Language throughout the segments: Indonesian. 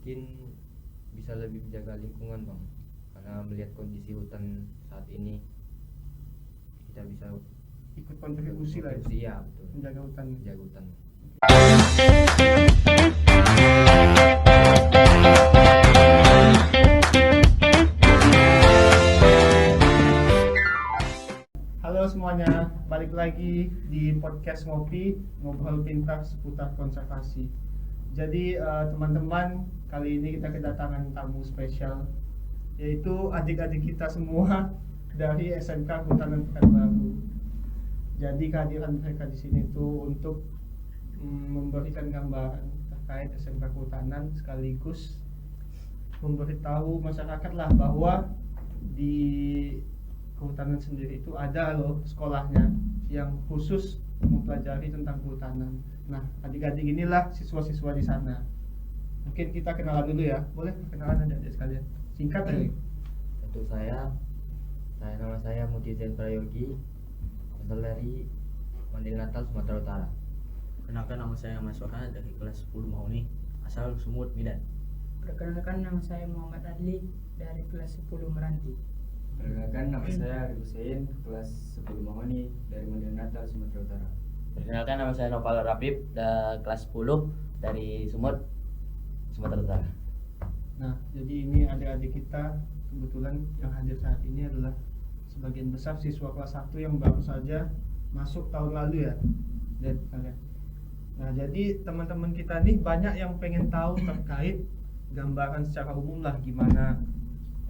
Mungkin bisa lebih menjaga lingkungan bang, karena melihat kondisi hutan saat ini kita bisa Ikut kontribusi lah ya, berkontribusi, ya betul, menjaga hutan. menjaga hutan. Halo semuanya, balik lagi di podcast Ngopi, ngobrol pintar seputar konservasi. Jadi teman-teman, kali ini kita kedatangan tamu spesial, yaitu adik-adik kita semua dari SMK Kehutanan Pekanbaru. Jadi kehadiran mereka di sini tuh untuk memberikan gambaran terkait SMK Kehutanan, sekaligus memberitahu masyarakat lah bahwa di kehutanan sendiri itu ada loh sekolahnya yang khusus mempelajari tentang kehutanan. Nah, adik-adik inilah siswa-siswa di sana. Mungkin kita kenalan dulu ya. Boleh kenalan adik-adik sekalian. Singkat aja. Untuk nama saya Mutizen Prayogi, asal dari Mandiri Natal, Sumatera Utara. Perkenalkan, nama saya Mas Soha dari kelas 10 Mauni, asal Sumut, Medan. Perkenalkan, nama saya Muhammad Adli dari kelas 10 Meranti. Perkenalkan, nama saya Arif Hussein, kelas 10 Mahoni dari Mandiri Natal, Sumatera Utara. Perkenalkan, nama saya Noval Rabib, kelas 10 dari Sumut, Sumatera Utara. Nah, jadi ini adik-adik kita kebetulan yang hadir saat ini adalah sebagian besar siswa kelas 1 yang baru saja masuk tahun lalu ya. Nah, jadi teman-teman kita nih banyak yang pengen tahu terkait gambaran secara umum lah gimana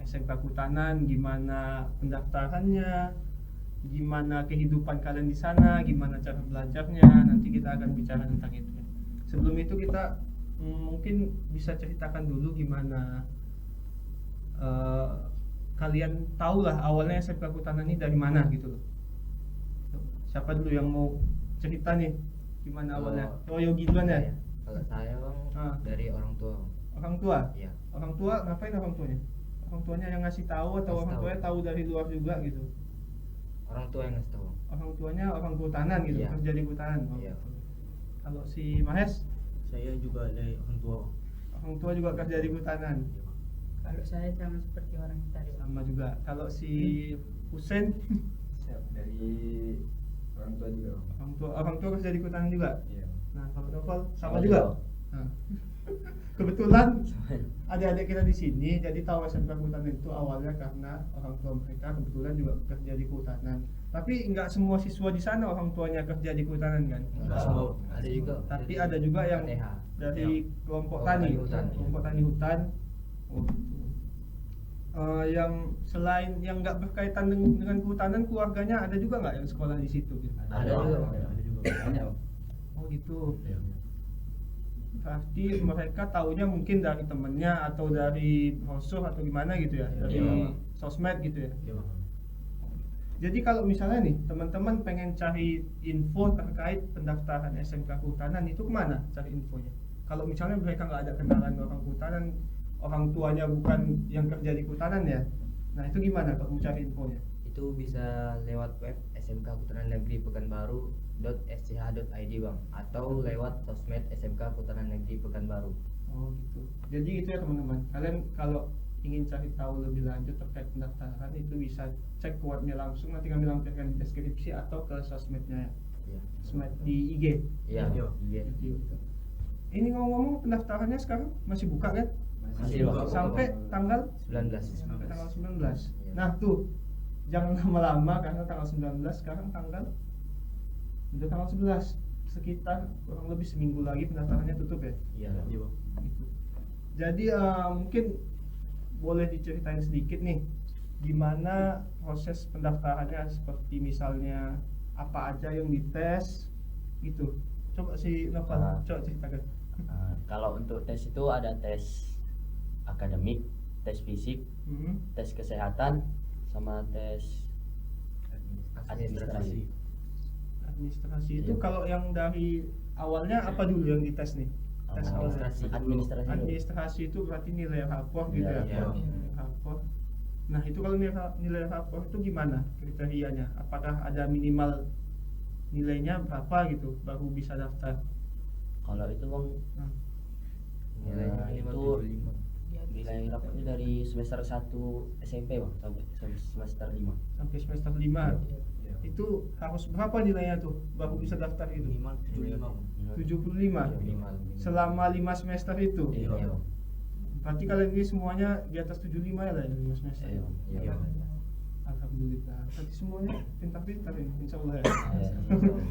SMK Kehutanan, gimana pendaftarannya, gimana kehidupan kalian di sana, gimana cara belajarnya. Nanti kita akan bicara tentang itu. Sebelum itu kita mungkin bisa ceritakan dulu gimana kalian tahu lah awalnya SMK Kehutanan ini dari mana gitu loh. Siapa dulu yang mau cerita nih gimana awalnya? Oh, Yogi duluan ya. Kalau saya bang, dari orang tua bang. Orang tua? Iya. Orang tua ngapain orang tuanya? Orang tuanya yang ngasih tahu atau Ngasih orang tahu. tuanya tahu dari luar juga gitu? Orang tua yang ngasih tahu. Orang tuanya orang kehutanan gitu, Iya. kerja di kehutanan. Oh, Iya. gitu. Kalau si Mahes, Saya juga dari orang tua. orang tua juga kerja di kehutanan. Kalau saya sama seperti orang tadi, Bang. Sama juga. Kalau si Husen, Siap, dari orang tua juga. Bang. orang tua kerja di kehutanan juga. Iya. Bang. Nah, kalau Novel sama Sama juga. juga. Nah. Kebetulan adik-adik kita di sini jadi tahu SMK Kehutanan itu awalnya karena orang tua mereka kebetulan juga kerja di kehutanan. Tapi nggak semua siswa di sana orang tuanya kerja di kehutanan kan? Enggak semua. Ada juga. Tapi ada juga yang ATH. dari kelompok Kelompok tani, tani hutan. kelompok tani hutan. Oh, gitu. Yang selain yang nggak berkaitan dengan kehutanan, keluarganya ada juga nggak yang sekolah di situ? Gitu? Ada juga, Bang. Ada juga. Banyak, Bang. Oh gitu. Iya. Berarti mereka taunya mungkin dari temennya atau dari brosur atau gimana gitu ya, dari Iya. sosmed gitu ya. Iya, Bang. Jadi kalau misalnya nih teman-teman pengen cari info terkait pendaftaran SMK Kehutanan itu kemana cari infonya? Kalau misalnya mereka nggak ada kenalan orang kehutanan, orang tuanya bukan yang kerja di kehutanan ya, nah itu gimana kalau mau cari infonya? Itu bisa lewat web SMK Kehutanan Negeri Pekanbaru.sch.id bang, atau lewat sosmed SMK Kehutanan Negeri Pekanbaru. Oh gitu. Jadi itu ya teman-teman. Kalian kalau ingin cari tahu lebih lanjut terkait pendaftaran itu bisa cek ke webnya langsung, nanti kami lampirkan di deskripsi atau ke sosmednya ya. Iya. Sosmed di IG. Iya. Iya. Iya. Gitu. Ini ngomong-ngomong pendaftarannya sekarang masih buka kan? Masih, Bang. Sampai tanggal 19. sampai tanggal 19. Iya. Nah, tuh. Jangan lama-lama karena tanggal 19 sekarang udah tanggal 11. Sekitar kurang lebih seminggu lagi pendaftarannya tutup ya. Iya. Iya, Bang. Gitu. Jadi mungkin boleh diceritain sedikit nih gimana proses pendaftarannya, seperti misalnya apa aja yang dites gitu. Coba si Noval, coba ceritakan. Kalau untuk tes itu ada tes akademik, tes fisik, Hmm. tes kesehatan, sama tes administrasi. Administrasi itu Iya. kalau yang dari awalnya apa dulu yang dites nih? Tes awalnya. Administrasi dulu. Administrasi itu berarti nilai rapor gitu ya. Iya, iya. Rapor. Nah, itu kalau nilai rapor itu gimana kriterianya? Apakah ada minimal nilainya berapa gitu baru bisa daftar? Kalau itu bang, Nah, Nilainya minimal itu 75. nilai rapotnya dari semester 1 SMP bang sampai semester 5. Sampai semester 5. Itu harus berapa nilainya tuh baru bisa daftar itu? Minimal 75 bang. 75. Minimal. Selama 5 semester itu. Iya. Berarti kalian ini semuanya di atas 75 ya lah ya 5 semester. Iya. Iya. Alhamdulillah. Berarti semuanya pintar-pintar ini, insya Allah ya. Iya.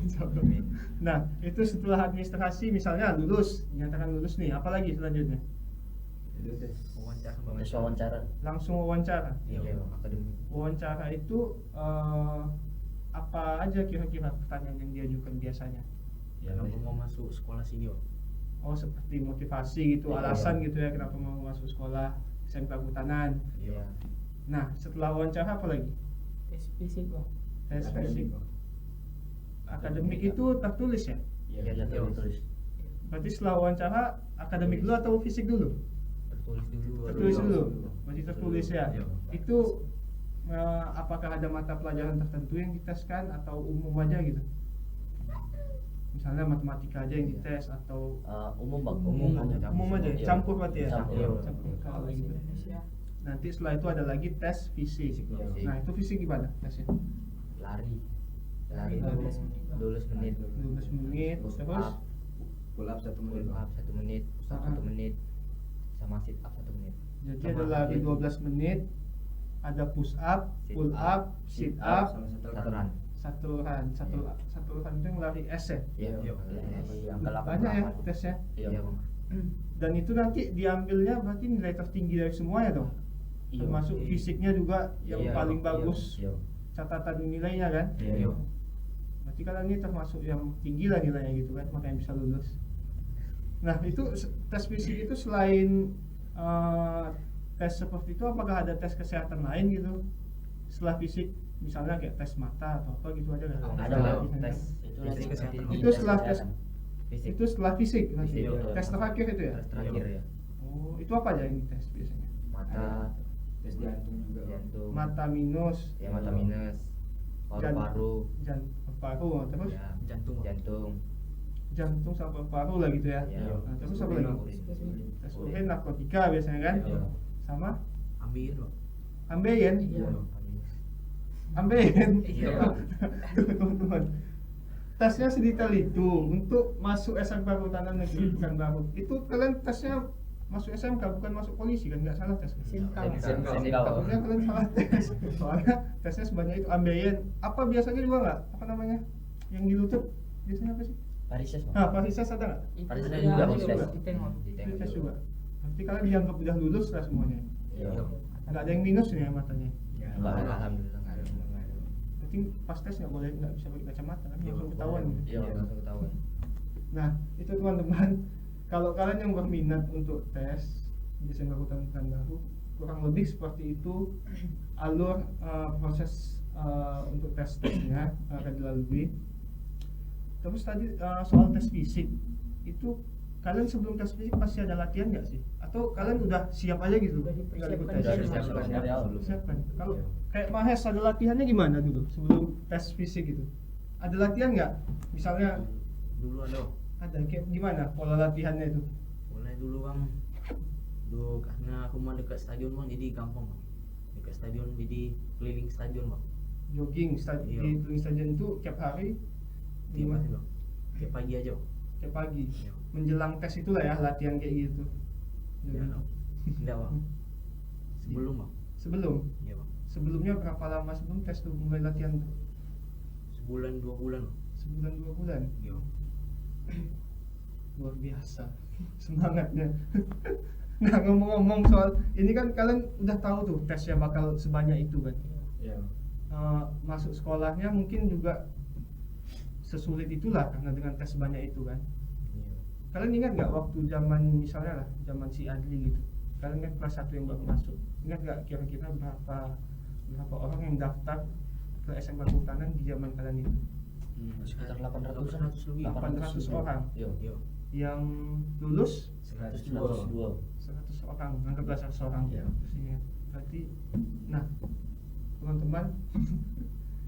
Insya Allah. Nah, itu setelah administrasi misalnya lulus, dinyatakan lulus nih, apalagi selanjutnya? Itu tes Tes wawancara. Langsung wawancara. Iya, akademik. Wawancara itu apa aja kira-kira pertanyaan yang diajukan biasanya? Ya, Kenapa mau masuk sekolah sini bang? Oh, seperti motivasi gitu, Iya. alasan gitu ya kenapa mau masuk sekolah SMK Kehutanan. Iya. Nah, setelah wawancara apa lagi? Tes fisik bang. Tes fisik. Bang. Akademik itu tertulis ya? Iya, tertulis. Berarti setelah wawancara akademik dulu atau fisik dulu? Tertulis dulu. Tertulis dulu. dulu. Berarti tertulis ya. Iya. Itu apakah ada mata pelajaran tertentu yang diteskan atau umum aja gitu? Misalnya matematika aja yang dites atau Umum bang. Umum aja. umum aja, Iya. campur berarti ya? Campur. Iya. Campur. Kalau Bahasa gitu. Indonesia. Nanti setelah itu ada lagi tes fisik. Fisik. Nah, itu fisik gimana tesnya? Lari. Lari Lari 12 menit, Bang. 12 menit. 12 menit, Push terus up, Pull up 1 menit. pull up 1 menit, push up 1 menit, sama sit up 1 menit. jadi Sama ada lagi itu. 12 menit, ada push up, Sit pull up, sit up, sama Satu run. satu run, satu run itu yang lari S ya? Iya. Iya. Yang ke Banyak ya tesnya. Iya, Bang. Dan itu nanti diambilnya berarti nilai tertinggi dari semuanya dong. Iya. Termasuk fisiknya juga yang Iya, paling iya, bagus Iya. catatan nilainya kan. Iya. Berarti kalian ini termasuk yang tinggi lah nilainya gitu kan, makanya bisa lulus. Nah itu tes fisik itu selain tes seperti itu, apakah ada tes kesehatan lain gitu setelah fisik, misalnya kayak tes mata atau apa gitu ada nggak? Ada Setelah bang. tes Itu fisik kesehatan. nanti Itu setelah tes kesehatan. fisik. itu setelah fisik berarti. Fisik, iya. Tes terakhir itu ya? Tes terakhir ya. Oh itu apa aja yang dites biasanya? Mata, Tes jantung juga. jantung, Mata minus, ya mata minus, paru-paru, paru, terus ya, Jantung, Bang. jantung, jantung sama paru lah gitu ya. ya. Nah, terus apa lagi? Urin. Tes urin, narkotika biasanya kan? Iya. Sama Ambil bang. ambeien. Iya. Ambeien. Iya. Tuh, teman-teman. Tesnya sedetail itu untuk masuk SMK Kehutanan Negeri Pekanbaru. Itu kalian tesnya masuk SMK bukan masuk polisi kan? Nggak salah tes. SMK. SMK. Takutnya kalian salah tes. Soalnya tesnya sebanyak itu ambeien. Apa biasanya juga nggak? Apa namanya? Yang di lutut biasanya apa sih? Varises bang. Nah, varises ada nggak? Itu Parisnya ya, juga ada harus tes. ditengok. Itu tes juga. Berarti kalian dianggap udah lulus lah semuanya. Iya. Nggak ada yang minus nih ya matanya. Enggak ada, alhamdulillah nggak ada. Berarti pas tes nggak boleh, nggak bisa pakai kacamata kan? Iya, Langsung ketahuan. boleh. gitu. Iya, langsung ketahuan. Nah, itu teman-teman, kalau kalian yang berminat untuk tes di SMK Kehutanan Pekanbaru, kurang lebih seperti itu alur proses untuk tesnya akan dilalui. Terus tadi soal tes fisik, itu kalian sebelum tes fisik pasti ada latihan nggak sih? Atau kalian udah siap aja gitu? Udah Tinggal ikut dipersiapkan tes? dari Siap-siap dari awal. Siapkan. Kalau Iya. kayak Mahes ada latihannya gimana dulu sebelum tes fisik itu? Ada latihan nggak? Misalnya Dulu ada bang. ada kayak gimana pola latihannya itu? Mulai dulu bang. Dulu karena rumah dekat stadion bang, jadi gampang bang. Dekat stadion jadi keliling stadion bang. Jogging Iya. di keliling stadion itu tiap hari Tiap gimana? hari bang. Tiap pagi aja bang. Tiap pagi Iya. menjelang tes itulah ya latihan kayak gitu. Iya Jogging. bang. Enggak bang. Sebelum bang. Sebelum Iya bang. sebelumnya berapa lama sebelum tes tuh mulai latihan tuh? Sebulan 2 bulan bang. Sebulan 2 bulan. Iya bang. Luar biasa semangatnya. Nah ngomong-ngomong soal ini kan kalian udah tahu tuh tesnya bakal sebanyak itu kan. Iya. Masuk sekolahnya mungkin juga sesulit itulah karena dengan tes sebanyak itu kan. Iya. Kalian ingat nggak waktu zaman misalnya lah zaman si Adli gitu, kalian kan kelas 1 yang baru masuk, ingat nggak kira-kira berapa orang yang daftar ke SMK Kehutanan di zaman kalian itu? Sekitar 800 800 lebih. 800 orang. Iya. Iya. Yang lulus 102. 100 orang, anggaplah 100 orang. Iya. Pastinya. Berarti, nah teman-teman,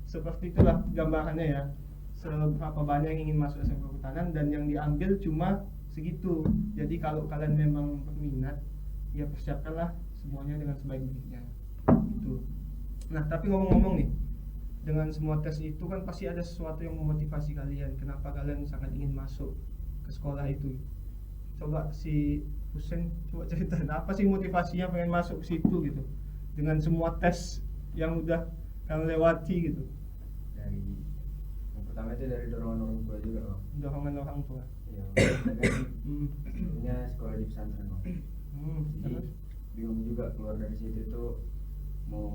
seperti itulah gambarannya ya. Seberapa banyak yang ingin masuk SMK Kehutanan dan yang diambil cuma segitu. Jadi kalau kalian memang berminat, ya persiapkanlah semuanya dengan sebaik-baiknya gitu. Nah tapi ngomong-ngomong nih, dengan semua tes itu kan pasti ada sesuatu yang memotivasi kalian. Kenapa kalian sangat ingin masuk ke sekolah itu? Coba si Husen coba ceritain apa sih motivasinya pengen masuk ke situ gitu, dengan semua tes yang udah kalian lewati gitu. Dari yang pertama itu dari dorongan orang tua juga bang. Dorongan orang tua. Iya, kita kan Hmm. sebelumnya sekolah di pesantren bang. Jadi Terus? bingung juga keluar dari situ tuh mau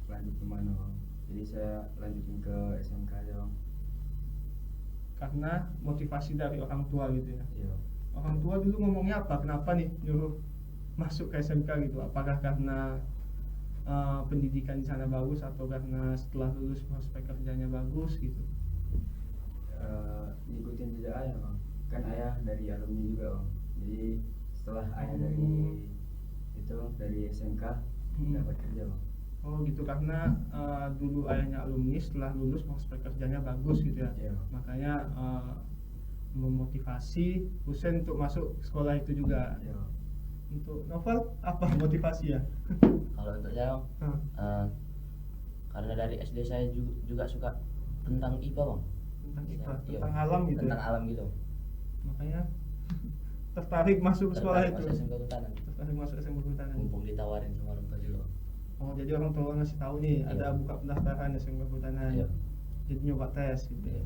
lanjut kemana bang. Jadi saya lanjutin ke SMK aja bang. Karena motivasi dari orang tua gitu ya. Iya. Orang tua dulu ngomongnya apa? Kenapa nih nyuruh masuk ke SMK gitu? Apakah karena pendidikan di sana bagus atau karena setelah lulus prospek kerjanya bagus gitu? Ngikutin jejak ayah bang. Kan ayah dari alumni juga bang. Jadi setelah ayah dari itu dari SMK dapat kerja bang. Oh gitu, karena dulu ayahnya alumni, setelah lulus prospek kerjanya bagus gitu ya. Iya. Makanya memotivasi Husen untuk masuk sekolah itu juga. Iya. Untuk Novel apa motivasi ya? Kalau untuk saya Bang, karena dari SD saya juga suka tentang IPA Bang. Tentang IPA, Iya, tentang alam gitu. tentang Ya? alam gitu. Makanya tertarik masuk ke sekolah Tertarik itu. masuk SMK Kehutanan. Tertarik masuk SMK Kehutanan. Mumpung ditawarin sama orang tua juga. Oh jadi orang tua ngasih tahu nih Iya. ada buka pendaftaran SMK Kehutanan. Iya. Jadi nyoba tes gitu. Iya.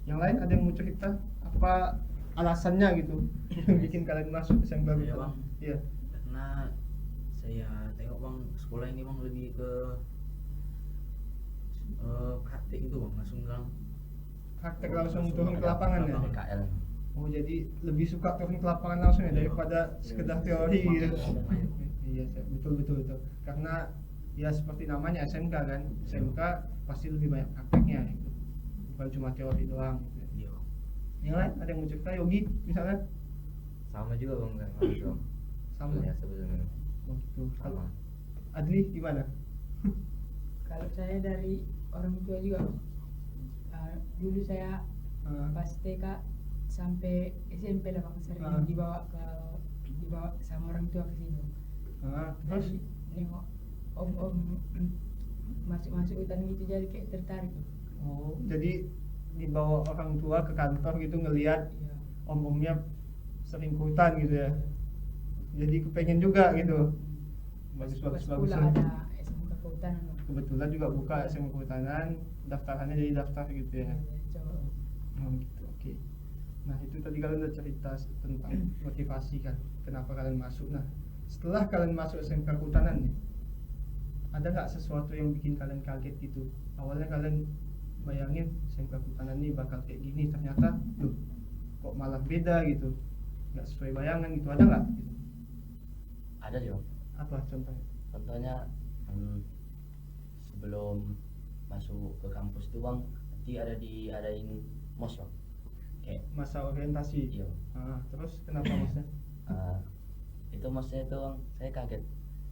Yang lain ada yang mau cerita apa alasannya gitu yang bikin kalian masuk SMK Iya, Kehutanan? Bang. Iya. Karena saya tengok bang sekolah ini bang lebih ke praktik itu bang, langsung bilang Praktek langsung turun ke lapangan ya. PKL. Oh jadi lebih suka turun ke lapangan langsung ya daripada sekedar teori gitu. Iya betul. Karena ya seperti namanya SMK kan, SMK pasti lebih banyak prakteknya gitu. Bukan cuma teori doang gitu. Ya. Iya bang. Yang lain ada yang mau cerita Yogi misalnya? Sama juga bang kayak Mas Bang. Sama. Sebetulnya Oh gitu. Kalau sama. Adli gimana? Kalau saya dari orang tua juga, dulu saya pas TK sampai SMP lah bang, sering dibawa sama orang tua ke sini. Terus Jadi nengok om masuk hutan gitu, jadi kayak tertarik. oh jadi dibawa orang tua ke kantor gitu ngelihat Iya. om-omnya sering ke hutan gitu ya. Jadi kepengen juga gitu. Pas Bagus. pula ada SMK Kehutanan bang. Kebetulan juga buka SMK Kehutanan, daftarannya jadi daftar gitu ya. Coba. Oh gitu, oke. Nah itu tadi kalian udah cerita tentang motivasi kan, kenapa kalian masuk. Nah setelah kalian masuk SMK Kehutanan nih, ada nggak sesuatu yang bikin kalian kaget gitu? Awalnya kalian bayangin SMK Kehutanan ini bakal kayak gini, ternyata loh kok malah beda gitu, nggak sesuai bayangan gitu, ada nggak? Gitu. Ada sih Bang. Apa contohnya? Contohnya sebelum masuk ke kampus tuh Bang, nanti diadain MOS Bang. Kayak Masa orientasi. iya. Terus kenapa maksudnya? Itu MOS-nya itu Bang, saya kaget.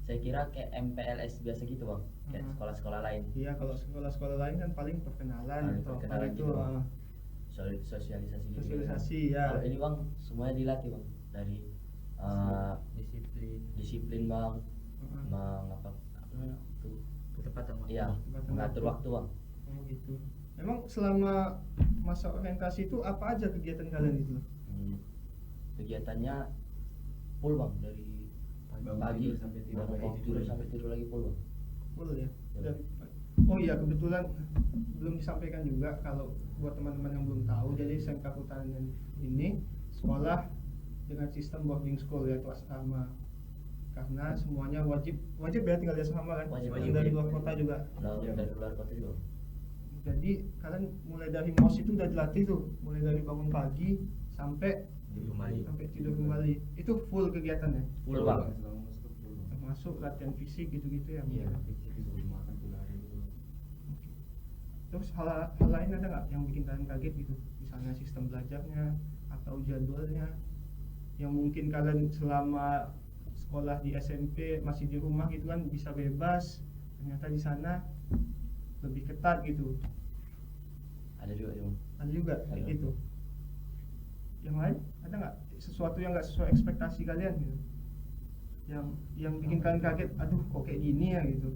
Saya kira kayak MPLS biasa gitu Bang, kayak sekolah-sekolah lain. Iya kalau sekolah-sekolah lain kan paling perkenalan atau apa Perkenalan itu. gitu, Bang. Sosialisasi gitu. Sosialisasi ya. Kalau ini Bang, semuanya dilatih Bang, dari disiplin Bang, mengapa namanya tuh? Ketepatan bang. Iya, Ketepatan mengatur waktu. waktu Bang. Oh gitu. Emang selama masa orientasi itu apa aja kegiatan kalian itu? Kegiatannya full Bang, dari Bangun pagi tidur sampai tidur bangun lagi. tidur sampai tidur lagi full Bang. Full ya. Ya. Oh iya kebetulan belum disampaikan juga kalau buat teman-teman yang belum tahu, jadi SMK Kehutanan ini sekolah dengan sistem boarding school yaitu asrama. Karena semuanya wajib ya tinggal di asrama kan. Wajib. Yang dari luar kota juga. Iya. Dari luar kota juga. Jadi kalian mulai dari MOS itu udah dilatih tuh, mulai dari bangun pagi sampai tidur kembali. Itu full kegiatannya. Full Bang. Selama masuk full bang. Termasuk latihan fisik gitu-gitu ya. Iya. Makan tuh lari dulu. Oke. Terus hal lain ada nggak yang bikin kalian kaget gitu? Misalnya sistem belajarnya atau jadwalnya yang mungkin kalian selama sekolah di SMP masih di rumah gitu kan bisa bebas, ternyata di sana lebih ketat gitu. Ada juga Bang. Ada juga kayak Ada. gitu. Yang lain ada nggak sesuatu yang nggak sesuai ekspektasi kalian gitu? Yang bikin kalian kaget, aduh kok kayak gini ya gitu.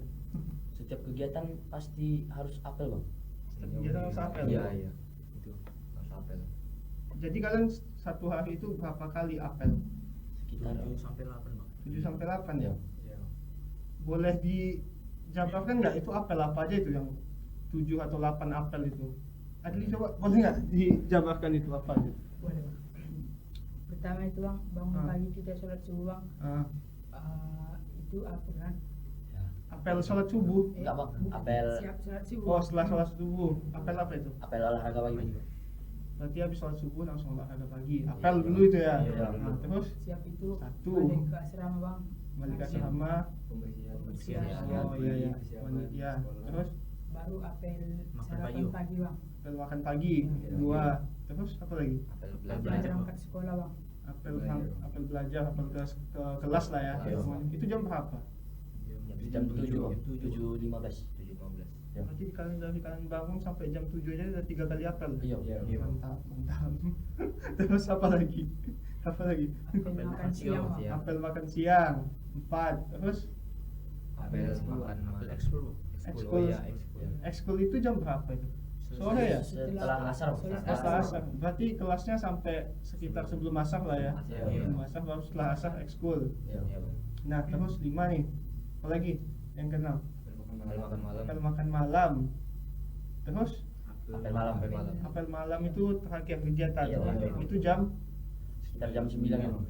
Setiap kegiatan pasti harus apel bang. Setiap kegiatan harus apel. Iya, iya. Itu harus apel. Jadi kalian satu hari itu berapa kali apel? Sekitar 7 sampai 8 bang. 7 sampai 8 ya? Iya. Boleh dijabarkan nggak itu apel apa aja itu yang 7 atau 8 apel itu? Adli coba boleh nggak dijabarkan itu apa aja? Boleh bang. Pertama itu bang, bangun Ah. pagi kita sholat subuh bang. Itu apa kan? ya. Apel sholat subuh. Enggak, Bang. bukan, Apel- siap sholat subuh. Oh setelah sholat subuh, apel apa itu? Apel olahraga pagi bang. Berarti habis sholat subuh langsung olahraga pagi. Apel dulu itu ya. Iya. Nah, terus Siap itu Satu. balik ke asrama bang. balik ke Langsung asrama. Pembersihan. Oh iya ya. Ya. Terus baru apel Makan sarapan pagi. pagi bang. apel makan pagi. Dua. Terus apa lagi? Apel Belajar belajar. berangkat sekolah bang. Apel Belajar. apel belajar, apel ke kelas lah ya. Iya. Itu jam berapa? Jam 7 bang. 7. 7.15. 7.15. Ya. Berarti dari kalian bangun sampai jam 7 aja udah 3 kali apel. Iya. Iya. Mantap, mantap. Terus apa lagi? Apa lagi? Apel makan siang bang. Siang. Apel makan siang 4. Terus Apel makan Apel malam. ekskul bang. Ekskul. Oh iya, ekskul. ekskul itu jam berapa itu? Sore ya? Setelah asar bang. Setelah Setelah asar. Berarti kelasnya sampai sekitar sebelum asar lah ya. Iya. Sebelum asar baru setelah asar ekskul. Iya. Iya, Bang. Nah, terus 5 nih. Apa lagi? Yang keenam. Apel makan malam. Apel makan malam. Terus Apel malam. Apel malam. apel malam itu terakhir kegiatan. Iya, iya. Itu jam Sekitar jam 9 ya bang.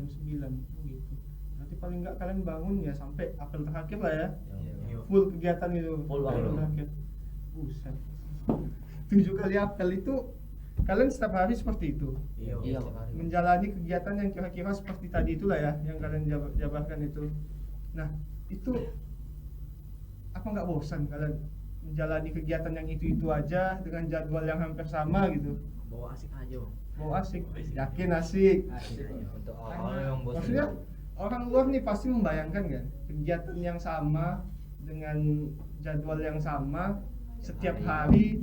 9. Oh, gitu. Berarti paling enggak kalian bangun ya sampai apel terakhir lah ya. Iya. Full kegiatan itu. Full banget. Apel terakhir. Buset. 7 kali apel itu kalian setiap hari seperti itu. Iya. Iya, setiap hari. Menjalani kegiatan yang kira-kira seperti tadi itulah ya yang kalian jabarkan itu. Nah, itu apa nggak bosan kalian menjalani kegiatan yang itu aja dengan jadwal yang hampir sama gitu? Bawa asik aja bang. Mau asik, yakin asik. Untuk awal memang bosan. Maksudnya orang luar nih pasti membayangkan kan kegiatan yang sama dengan jadwal yang sama setiap hari.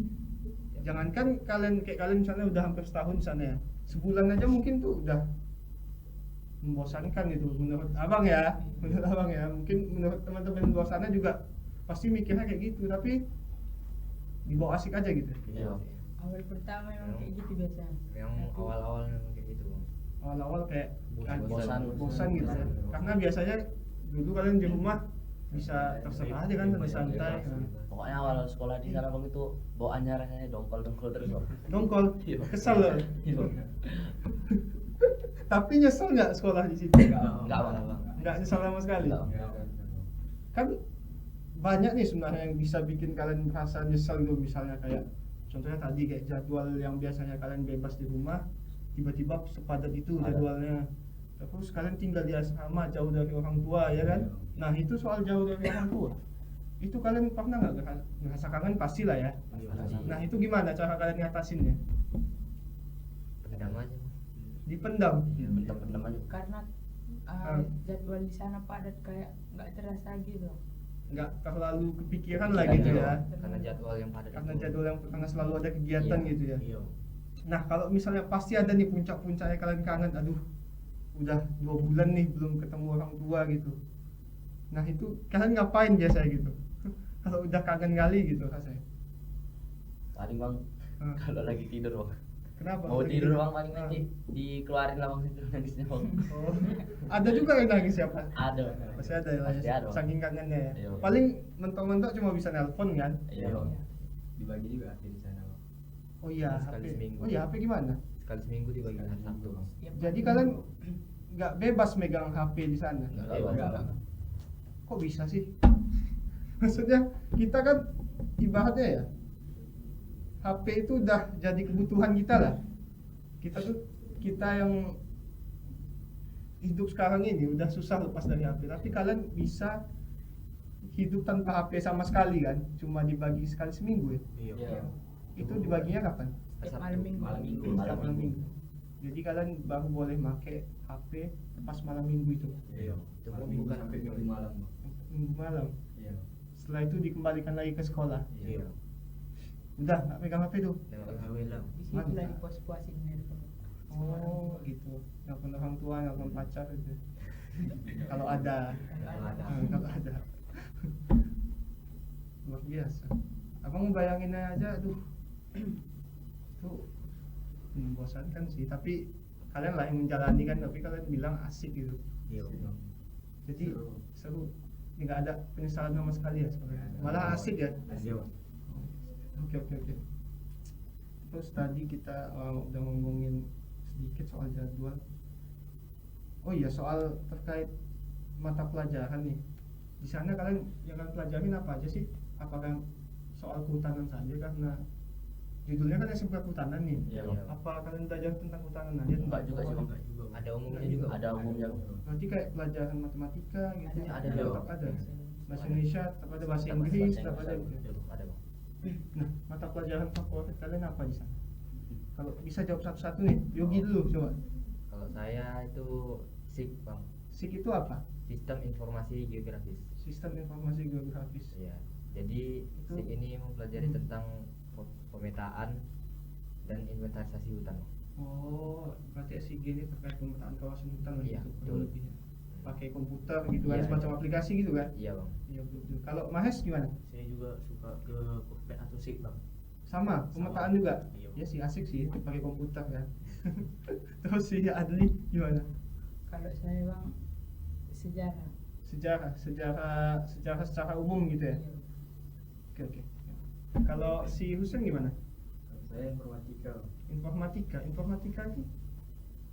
Jangankan kalian misalnya udah hampir setahun di sana ya, sebulan aja mungkin tuh udah membosankan itu menurut abang ya. Menurut abang ya, mungkin menurut teman-teman di luar sana juga pasti mikirnya kayak gitu, tapi dibawa asik aja gitu. Iya. Awal pertama memang kayak gitu biasanya. Yang Nanti awal-awal memang kayak gitu, Bang. Awal-awal kayak bosan gitu. Bosan. Karena biasanya dulu kalian di rumah bisa terserah aja kan santai. Pokoknya awal sekolah di sana bang itu bawaannya rasanya dongkol terus bang. Dongkol, Iya. kesel loh. Iya. Tapi nyesel nggak sekolah di situ? Enggak bang. Nggak nyesel sama sekali. Nggak. Kan banyak nih sebenarnya yang bisa bikin kalian merasa nyesel gitu, misalnya kayak contohnya tadi kayak jadwal yang biasanya kalian bebas di rumah tiba-tiba sepadat itu Ada. jadwalnya. Terus kalian tinggal di asrama jauh dari orang tua ya kan? Nah itu soal jauh dari orang tua. Itu kalian pernah nggak ngerasa kangen? Pastilah ya. Nah itu gimana cara kalian ngatasinnya? Pendam aja, Bang. Dipendam. Pendam aja. karena Ah. jadwal di sana padat kayak nggak terasa gitu. Nggak terlalu kepikiran lah Kepikiran gitu ya. ya. Karena jadwal yang padat Karena itu. jadwal yang karena selalu ada kegiatan Iya. gitu ya. Iya. Nah kalau misalnya pasti ada nih puncak-puncaknya kalian kangen, aduh udah 2 bulan nih belum ketemu orang tua gitu. Nah itu kalian ngapain biasanya gitu? Kalau udah kangen kali gitu rasanya. Paling bang Ah. kalau lagi tidur bang. Kenapa? Mau Lagi tidur gitu? bang paling Ah. nanti dikeluarin lah bang itu nangisnya bang. Oh. Ada juga yang nangis siapa? Ada bang. Masih ada ya, Pasti ada, Bang. saking kangennya ya. Iya. Paling mentok-mentok cuma bisa nelpon kan? Iya bang. Dibagi juga di sana bang. Oh iya, Sekali HP. seminggu. Oh iya, HP gimana? Sekali seminggu dibagi hari Sabtu, Bang. Jadi kalian nggak bebas megang HP di sana? Nggak Nggak, bebas, Bang. Bang. Kok bisa sih? Maksudnya kita kan ibaratnya ya HP itu udah jadi kebutuhan kita lah. Kita yang hidup sekarang ini udah susah lepas dari HP, tapi kalian bisa hidup tanpa HP sama sekali kan? Cuma dibagi sekali seminggu ya. Iya. Itu dibaginya kapan? Setiap Sabtu. malam minggu. Malam minggu. Setiap malam minggu. Jadi kalian baru boleh make HP pas malam minggu itu. Iya. Itu Malam pun minggu bukan sampai minggu malam bang. Minggu malam. Iya. Setelah itu dikembalikan lagi ke sekolah. Iya. Udah nggak pegang HP tuh. Dengan Alhamdulillah. Di situ lah Mantap. dipuas-puasin dari Oh gitu. Nelfon orang tua, nelfon pacar gitu. Kalau ada. Kalau ada. Luar biasa. Abang ngebayangin aja, aduh, itu membosankan sih. Tapi kalian lah yang menjalani kan, tapi kalian bilang asik gitu. Iya. Jadi seru, nggak ada penyesalan sama sekali ya sebenarnya. Malah asik ya. Iya. Oke. Terus tadi kita udah ngomongin sedikit soal jadwal. Oh iya, soal terkait mata pelajaran nih. Di sana kalian yang kalian pelajarin apa aja sih? Apakah soal kehutanan saja karena judulnya kan SMK Kehutanan nih? Iya. Apa kalian belajar tentang kehutanan aja? Enggak juga sih, Bang. Enggak juga. Ada umumnya juga. Ada umumnya. Berarti kayak pelajaran matematika gitu? Ada, tetap ada. Bahasa Indonesia, tetap ada bahasa Inggris, tetap ada. Ada bang. Nah, mata pelajaran favorit kalian apa di sana? Kalau bisa jawab satu-satu nih, Yogi dulu coba. Kalau saya itu SIG bang, SIG itu apa? Sistem Informasi Geografis. Sistem Informasi Geografis. Iya. Jadi Itu- SIG ini mempelajari tentang pemetaan dan inventarisasi hutan. Oh, berarti SIG ini terkait pemetaan kawasan hutan lah Iya, gitu, kurang betul. lebih ya. Pakai komputer gitu kan, Iya, semacam iya. aplikasi gitu kan? Iya bang. Iya betul. Kalau Mahes gimana? Saya juga suka ke Kokpet atau SIG, Bang. Sama, pemetaan Sama. juga. Iya. Ya sih asik sih pakai komputer kan. Terus si Adli gimana? Kalau saya bang sejarah. Sejarah secara umum gitu ya. Iya. Oke. Kalau si Husen gimana? Kalau saya informatika. Informatika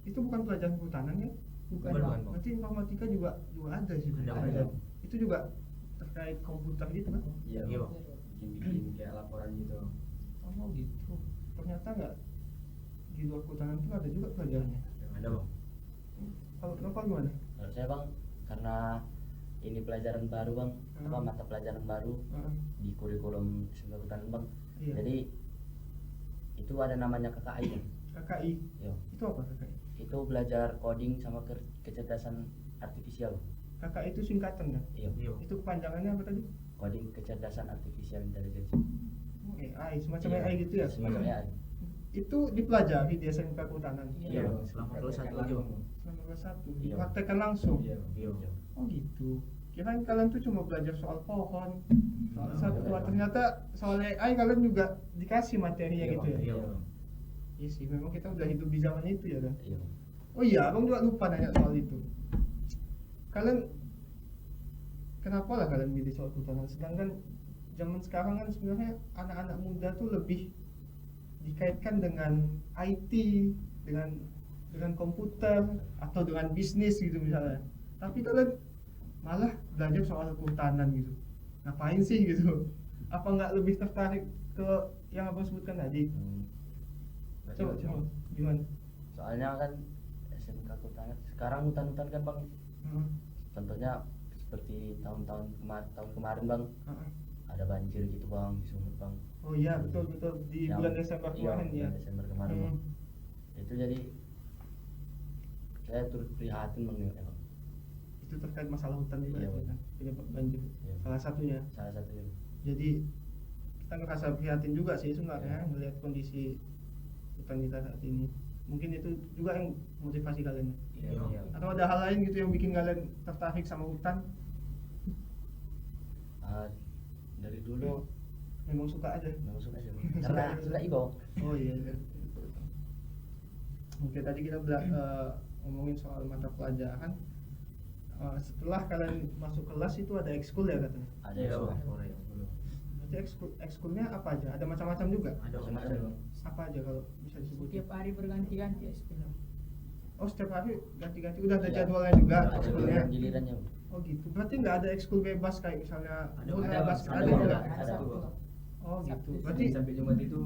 itu bukan pelajaran kehutanan ya? Bukan, Bukan, bang. Bang. Berarti informatika juga ada sih. Ada, pelajaran. Bang. Itu juga terkait komputer gitu kan? Iya. Iya. Bikin kayak laporan gitu. Oh gitu. Ternyata nggak di luar kehutanan itu ada juga pelajarannya. Ada, Bang. Kalau Nopal gimana? Kalau saya, Bang, karena ini pelajaran baru, Bang, apa mata pelajaran baru Heeh. di kurikulum SMK Kehutanan, Bang. Iya. Jadi itu ada namanya KKI, Bang. KKI. Yo. Itu apa KKI? Itu belajar coding sama kecerdasan artifisial. KKI itu singkatan kan? Iya. Iya. Itu kepanjangannya apa tadi? Coding kecerdasan artifisial intelligence. Oh, AI, semacam Iya, AI gitu ya? Semacam AI. Itu dipelajari di SMK Kehutanan. Iya, Bang. Selama kelas 1 aja, Bang. Selama kelas 1 Iya. dipraktekkan langsung. Iya. Iya. Oh gitu. Kirain kalian tuh cuma belajar soal pohon, soal Iya, satwa. iya. Ternyata soal AI kalian juga dikasih materinya Iya, gitu ya? Bang. Iya, Bang. Iya sih, memang kita udah hidup di zaman itu ya kan? Iya. Oh iya, abang juga lupa nanya soal itu. Kalian kenapa lah kalian milih soal kehutanan? Sedangkan zaman sekarang kan sebenarnya anak-anak muda tuh lebih dikaitkan dengan IT, dengan komputer atau dengan bisnis gitu misalnya. Tapi kalian malah belajar soal kehutanan gitu. Ngapain sih gitu? Apa nggak lebih tertarik ke yang abang sebutkan tadi? Coba gimana? Soalnya kan SMK Kehutanan sekarang hutan-hutan kan, Bang. Heeh. Contohnya seperti tahun kemarin, Bang, Heeh. ada banjir gitu, Bang, di Sumut, Bang. Oh iya betul di Yang- bulan Desember kemarin iya, ya. bulan Desember kemarin, Bang. Itu jadi saya turut prihatin, Bang, ya, Bang. Itu terkait masalah hutan juga Iya, ya, Bang. kan? Penyebab banjir. Iya. Salah satunya. Salah satunya. Jadi kita ngerasa prihatin juga sih sebenarnya Iya. melihat kondisi hutan kita saat ini. Mungkin itu juga yang motivasi kalian. Iya, Iya. Iya. Atau ada hal lain gitu yang bikin kalian tertarik sama hutan? Dari dulu Memang suka aja. memang suka sih, Bang. Karena suka Ibo. Oh iya. Iya. Oke, tadi kita ngomongin soal mata pelajaran. Setelah kalian masuk kelas itu ada ekskul ya katanya. Ada Iya, yang Bang. suka. Berarti ekskulnya apa aja? Ada macam-macam juga. Ada, Bang. Macam-macam, Bang. Apa aja kalau bisa disebut? Setiap hari berganti-ganti ya sekolah. Oh setiap hari ganti-ganti. Udah ada Iya. jadwalnya juga Ada ekskulnya. gilirannya, Bang. Oh gitu. Berarti nggak ada ekskul bebas kayak misalnya Ada, bola ada, basket ada, ada Bang. juga. Ada. Sabtu. Oh gitu. Sabtu. Berarti Sampai Jumat itu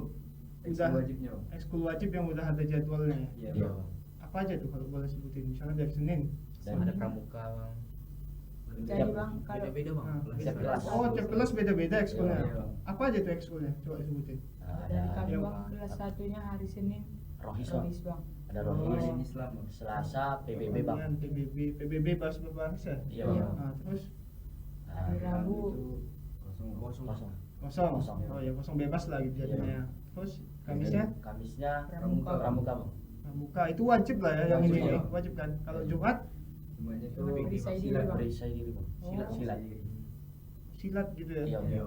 Udah. wajibnya. Bang. ekskul wajib yang udah ada jadwalnya. Iya. Iya, Bang. Bang. Apa aja tuh kalau boleh sebutin? Misalnya dari Senin. Dan Ada pramuka bang. Jadi bang kalau Beda-beda, Bang. Nah, Kelas. beda kelas. Oh tiap kelas beda-beda ekskulnya. Iya, Bang. Apa aja tuh ekskulnya? Coba disebutin. dari kami Iya, bang kelas satunya hari Senin Rohis, Bang. Rohis bang. Ada Oh. Rohis. Ini Islam. Bang. Selasa PBB, Bang. Kemudian PBB baris berbaris ya. Iya, Iya. Bang. Nah, terus Hari Rabu Itu kosong. Kosong. Kosong. kosong. Kosong. Oh ya kosong bebas lah gitu Iya. jadinya. Terus Kamisnya Kamisnya Pramuka. Pramuka, Bang. Pramuka itu wajib lah ya yang Wajib, ini ya. wajib kan. Kalau Jumat Jumatnya Jumat tuh perisai diri, silat. Bang. Perisai diri bang. Oh. Silat. silat gitu ya. Iya. Iya.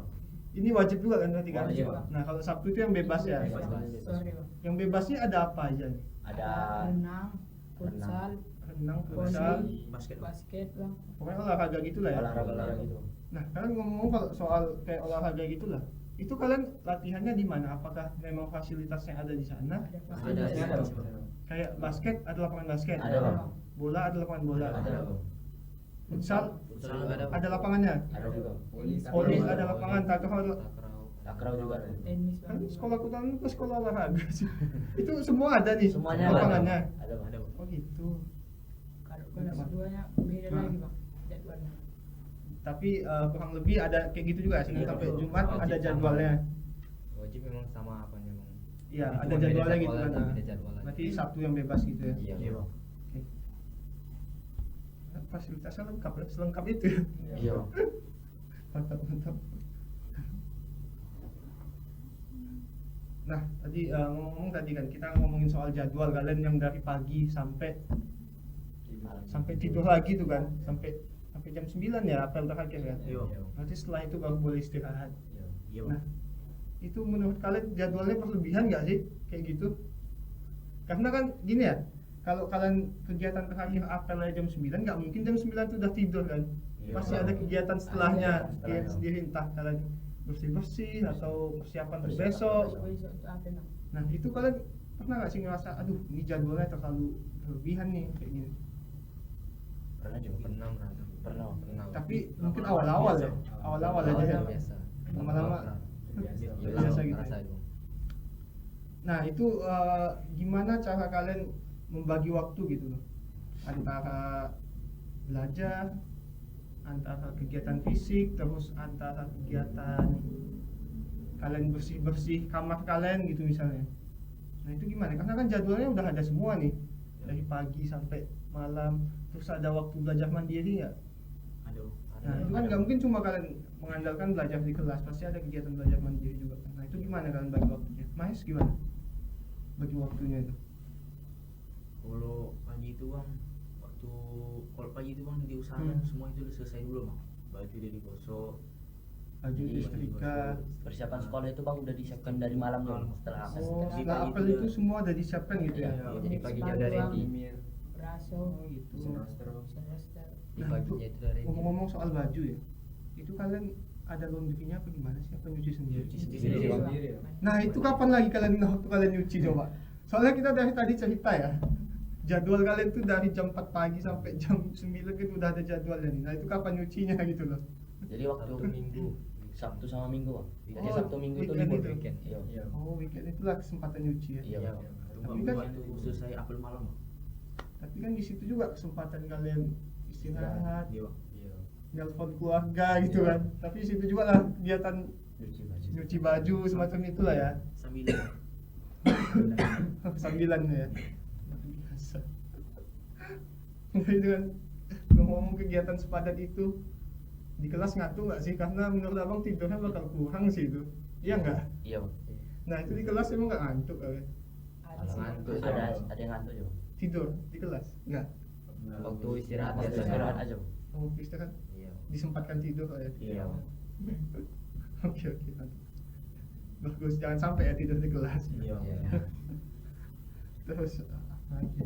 Ini wajib juga kan berarti kan? Wajib, Bang. Nah, kalau Sabtu itu yang bebas ya. Bebas, Bang. Sorry bang. Yang bebasnya ada apa aja nih? Ada renang, futsal, Renang, voli, futsal, Basket, Bang. basket bang. pokoknya olahraga gitulah ya. olahraga gitu. Nah, kalian ngomong kalau soal kayak olahraga gitulah, itu kalian latihannya di mana? Apakah memang fasilitasnya ada di sana? Ada Ada, fasilitas. ada. Kayak basket ada lapangan basket, Ada, Bang. bola ada lapangan bola, Ada bang. futsal Futsal ada lapangannya, Ada juga. voli ada lapangan, takraw. Takraw juga ada. Tenis bang. Kan sekolah kutan itu sekolah olahraga sih. Itu semua ada nih, Semuanya lapangannya. ada bang. Ada, Bang. Oh gitu. Kalau kelas 2-nya beda Hmm. lagi bang jadwalnya. Tapi kurang lebih ada kayak gitu juga Senin Iya, sampai betul. Jumat Wajib ada sama. jadwalnya. Wajib memang sama apanya bang. Iya, Cuma ada beda jadwalnya gitu jadwal kan. aja, beda jadwal aja. Berarti Sabtu yang bebas gitu ya. Iya. Iya, Bang. Oke. Fasilitasnya lengkap ya, selengkap itu ya. Iya bang. Mantap, mantap. Nah, tadi ngomong-ngomong tadi kan kita ngomongin soal jadwal kalian yang dari pagi sampai tidur lagi tuh kan, sampai jam 9 ya apel terakhir ya. Iya. Nanti setelah itu baru boleh istirahat. Iya, Nah, Bang. itu menurut kalian jadwalnya berlebihan nggak sih kayak gitu? Karena kan gini ya, kalau kalian kegiatan terakhir apel aja jam 9, nggak mungkin jam 9 tuh udah tidur kan. Iya, Pasti Bang. ada kegiatan setelahnya, Setelahnya. kayak sendiri entah kalian bersih-bersih atau persiapan untuk Persiapan besok. Besok itu apa bang? Nah, itu kalian pernah nggak sih ngerasa, aduh ini jadwalnya terlalu berlebihan nih kayak gini? Pernah juga. Pernah merasa. Pernah. Tapi mungkin awal-awal ya, awal-awal aja ya. biasa. Lama-lama Iya, biasa gitu. Terasa itu. Nah itu gimana cara kalian membagi waktu gitu loh, antara belajar, antara kegiatan fisik, terus antara kegiatan kalian bersih-bersih kamar kalian gitu misalnya. Nah itu gimana? Karena kan jadwalnya udah ada semua nih, dari pagi sampai malam, terus ada waktu belajar mandiri ya. Ada, Bang. Nah itu kan nggak mungkin cuma kalian mengandalkan belajar di kelas, pasti ada kegiatan belajar mandiri juga. Nah itu gimana kalian bagi waktunya? Mas gimana? Bagi waktunya itu? Kalau pagi itu bang, kalau pagi itu bang diusahakan semua itu udah selesai dulu bang. Baju udah digosok, Baju Iya, disetrika. Persiapan sekolah itu bang udah disiapkan dari malam bang. Setelah apa? Oh, Di setelah pagi apel itu itu udah- semua udah disiapkan gitu ya? Iya. Jadi paginya Sepatu, udah Bang. ready. Beraso, Oh gitu. semester. Di Nah, paginya itu udah ready. ngomong-ngomong soal baju ya, itu kalian ada laundry-nya apa gimana sih? Apa nyuci sendiri? Nyuci sendiri, Sendiri, Bang. Bang. Nah itu kapan lagi kalian waktu kalian nyuci coba? Soalnya kita dari tadi cerita ya, jadwal kalian tuh dari jam 4 pagi sampai jam 9 kan udah ada jadwalnya nih. Nah itu kapan nyucinya gitu loh? Jadi waktu Sabtu Minggu. Sabtu sama Minggu bang. Jadi Oh, Sabtu Minggu itu weekend libur. itu. Weekend. Iya. Oh weekend itulah kesempatan nyuci ya. Iya bang. Tapi Tunggu kan- itu selesai apel malam bang. Tapi kan di situ juga kesempatan kalian istirahat, Iya bang. nelpon keluarga gitu kan. Tapi di situ juga lah kegiatan Nyuci baju. nyuci baju semacam itulah ya. Sambil Sambilan ya. Biasa. Nah, itu kan ngomong kegiatan sepadat itu di kelas ngantuk nggak sih? Karena menurut abang tidurnya bakal kurang sih itu. Iya nggak? Iya bang. Nah itu di kelas emang nggak ngantuk kali? Ada Kalau sih. ngantuk sih, Ada Bang. ada yang ngantuk ya bang. Tidur di kelas? Nggak. Waktu istirahat Waktu biasa. istirahat aja bang. Oh istirahat Iya. disempatkan tidur ya? Iya bang. Oke oke. Bagus jangan sampai ya tidur di kelas. Iya. Iya. Terus apa lagi?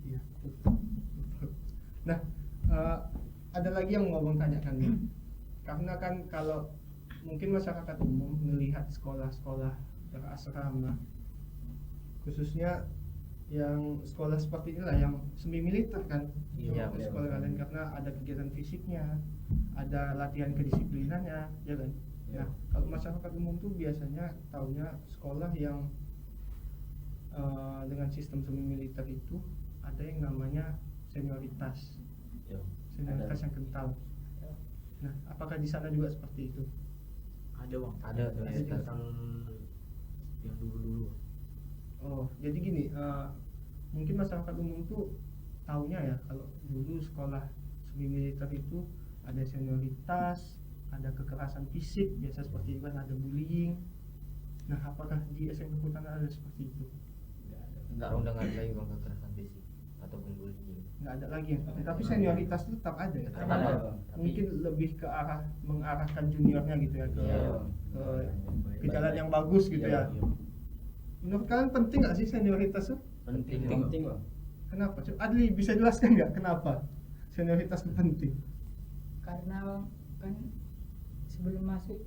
Iya. Nah, ada lagi yang mau Bang tanyakan nih. Karena kan kalau mungkin masyarakat umum melihat sekolah-sekolah berasrama, khususnya yang sekolah seperti inilah yang semi militer kan, Iya, waktu betul. sekolah kalian karena ada kegiatan fisiknya, ada latihan kedisiplinannya, ya kan. Iya. Nah, kalau masyarakat umum tuh biasanya taunya sekolah yang dengan sistem semi militer itu ada yang namanya senioritas, Iya. senioritas yang kental. Nah, apakah di sana juga seperti itu? Ada bang. Ada, Dari ada. tentang yang dulu. Oh, jadi gini, mungkin masyarakat umum tuh taunya ya kalau dulu sekolah semi militer itu ada senioritas, ada kekerasan fisik, biasa seperti itu kan, ada bullying. Nah, apakah di SMP Kutana ada seperti itu? Nggak ada. Enggak udah nggak ada lagi bang kekerasan fisik ataupun bullying. Nggak ada lagi yang seperti itu. Tapi senioritas itu tetap ada ya. Tetap ada, Bang. Mungkin lebih ke arah mengarahkan juniornya gitu ya ke, Iya, ke jalan yang bagus gitu Iya, ya. Menurut kalian penting nggak sih senioritas itu? penting. Penting bang. Kenapa? Adli bisa jelaskan nggak kenapa senioritas itu penting? Karena kan sebelum masuk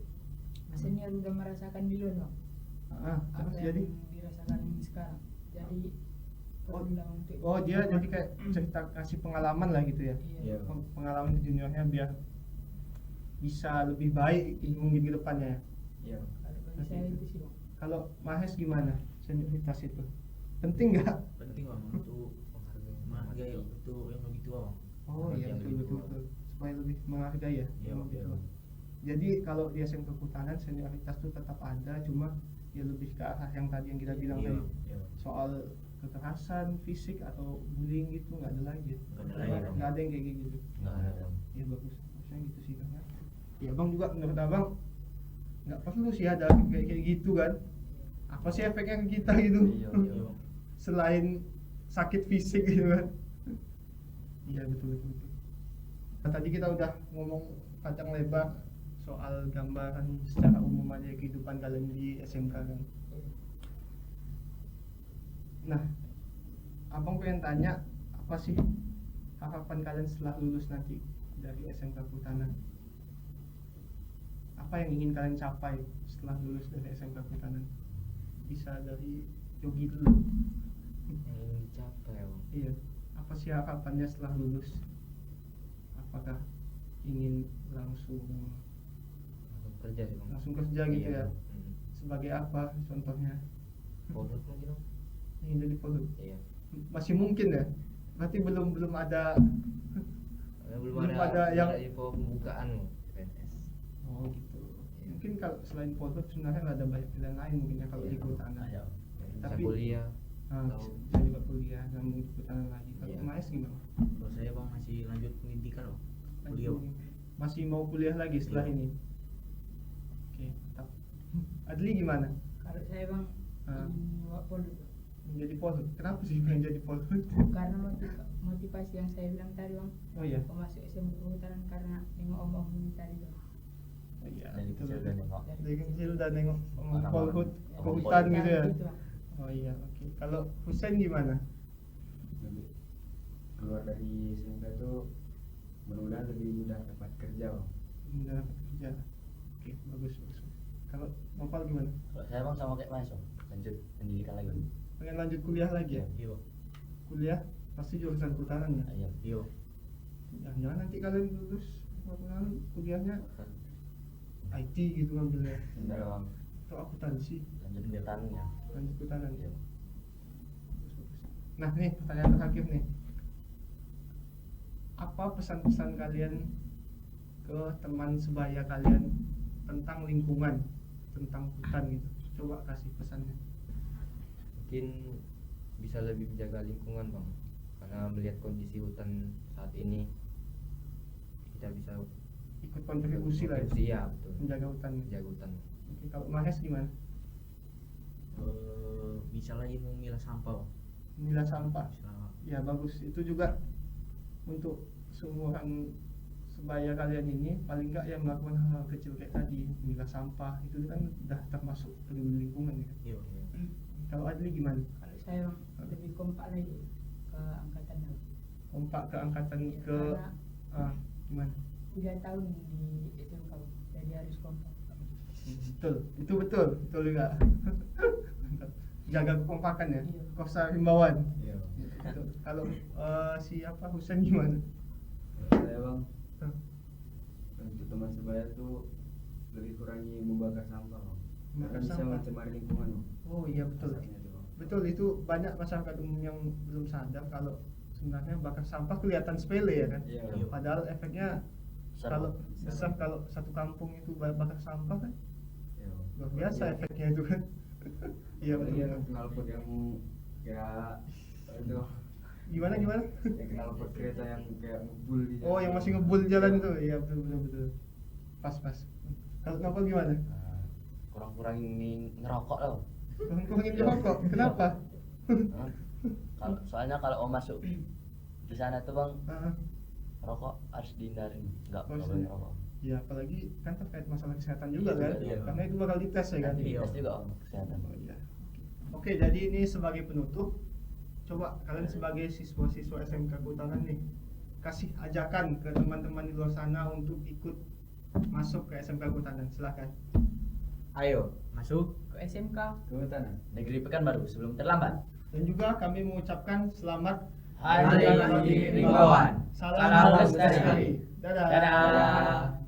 senior udah merasakan duluan bang apa Jadi yang dirasakan sekarang, jadi perlu lah untuk dia jadi kayak cerita kasih pengalaman lah gitu ya. iya. Iya. Pengalaman ke juniornya biar bisa lebih baik mungkin ke depannya ya. Iya. Kalau bagi saya itu sih bang. Kalau Mahes gimana senioritas itu? Penting nggak? Penting bang untuk menghargai itu yang lebih tua bang. Oh iya Yang betul lebih betul tua. betul. Supaya lebih menghargai ya. Iya, yang lebih iya. tua. Jadi kalau di SMK Kehutanan senioritas itu tetap ada, cuma ya lebih ke arah yang tadi yang kita bilang Iya, tadi iya. soal kekerasan fisik atau bullying gitu nggak ada lagi. Nggak ada lagi, Bang. Nggak ada yang kayak gitu. Enggak ada, Bang. Ya bagus, harusnya gitu sih karena ya abang juga menurut abang nggak perlu sih ada kayak gitu kan. Apa sih efeknya ke kita gitu? Iya, Iya, Bang. Selain sakit fisik gitu kan. Iya betul betul. Nah, tadi kita udah ngomong panjang lebar soal gambaran secara umum aja kehidupan kalian di SMK kan. Nah, abang pengen tanya apa sih harapan kalian setelah lulus nanti dari SMK Kehutanan? Apa yang ingin kalian capai setelah lulus dari SMK Kehutanan? Bisa dari Yogi dulu. Yang ingin dicapai bang. Iya. Apa sih harapannya setelah lulus? Apakah ingin langsung Kerja sih bang. langsung kerja gitu Iya, ya? Bang. Sebagai apa contohnya? Polhut mungkin bang. Ingin jadi polhut? Iya. Masih mungkin ya? Berarti belum ada. Belum Belum ada ada yang- info pembukaan PNS. Oh gitu. Iya. Mungkin kalau selain polhut sebenarnya nggak ada banyak pilihan lain mungkin ya kalau Iya. di Kehutanan. Ada. Bisa Tapi- kuliah. Nah, Tahu. bisa juga kuliah nyambung di Kehutanan lagi. Kalau Iya. Maes gimana? Kalau saya bang masih lanjut pendidikan bang. Kuliah bang. Masih mau kuliah lagi setelah Iya. ini? Oke, mantap. Adli gimana? Kalau saya bang Ah. ingin bawa polhut bang. Menjadi polhut. Kenapa sih pengen jadi polhut? Karena motivasi yang saya bilang tadi bang, Oh iya. masuk SMK Kehutanan karena nengok om ini tadi bang. Oh iya. Dari betul, kecil betul. udah nengok. Dari kecil udah nengok Orang-orang. polhut Ya, ke hutan polhut. gitu ya. Gitu, Bang. Oh iya, oke. Kalau Husain gimana? Lebih keluar dari SMK tuh mudah-mudahan lebih mudah dapat kerja bang. Udah dapat kerja. Oke, bagus bagus. Kalau Noval gimana? Kalau saya bang sama kayak Mas, Bang. Lanjut pendidikan lagi. Pengen lanjut kuliah lagi ya? Iya bang. Kuliah pasti jurusan kehutanan ya? Iya. Iya bang. Jangan nanti kalian lulus kehutanan kuliahnya IT gitu ngambilnya Enggak bang. atau akuntansi Lanjut pendidikannya. lanjut kehutanan Iya. ya. Nah nih pertanyaan terakhir nih, apa pesan-pesan kalian ke teman sebaya kalian tentang lingkungan, tentang hutan gitu? Coba kasih pesannya. Mungkin bisa lebih menjaga lingkungan bang, karena melihat kondisi hutan saat ini kita bisa Ikut kontribusi lah ya, Iya betul. menjaga hutan. Menjaga hutan. Oke, kalau Mahes gimana? Bisa lagi memilah sampah bang. Memilah sampah. Bisa. Ya bagus, itu juga untuk seumuran sebaya kalian ini paling nggak yang melakukan hal-hal kecil kayak tadi memilah sampah itu kan udah termasuk peduli lingkungan ya. Iya bang. Kalau Adli gimana? Kalau saya bang lebih kompak lagi ke angkatan bang. Kompak ke angkatan Ya, ke karena gimana? 3 tahun di SMK bang, jadi harus kompak. Betul, betul juga. Jaga kekompakan ya, Iya. kosa himbauan. Iya bang. Betul. Kalau siapa Husain gimana? Kalau saya bang Hah? untuk teman sebaya tuh lebih kurangi membakar sampah bang. Karena Membakar bisa sampah. mencemari lingkungan bang. Oh iya betul. Asapnya tuh, bang. Betul, itu banyak masyarakat umum yang belum sadar kalau sebenarnya bakar sampah kelihatan sepele ya kan. Iya Iya. bang. Padahal efeknya Besar, kalau Bang. besar, kalau satu kampung itu bakar sampah kan Iya bang. luar biasa Iya. efeknya itu kan. Iya Apalagi betul. yang knalpot yang kayak itu Gimana gimana? yang knalpot kereta yang kayak ngebul di Oh yang masih ngebul jalan itu, iya betul. Pas. Kalau Novel gimana? Kurang-kurangin ngerokok loh. Kurangin rokok, kenapa? Soalnya kalau mau masuk di sana tuh bang, Ah, rokok harus dihindarin, nggak Oh, boleh iya. rokok. ya apalagi kan terkait masalah kesehatan juga Iya, kan, iya. karena itu bakal dites ya kan. Nanti Iya. dites juga bang kesehatan. Oh, iya. Oke, jadi ini sebagai penutup, coba kalian sebagai siswa-siswa SMK Kehutanan nih, kasih ajakan ke teman-teman di luar sana untuk ikut masuk ke SMK Kehutanan. Silahkan. Ayo masuk. Ke SMK. Kehutanan. Negeri Pekanbaru sebelum terlambat. Dan juga kami mengucapkan selamat Hari Hari Rimbawan. Salam Lestari. Dadah. Dadah.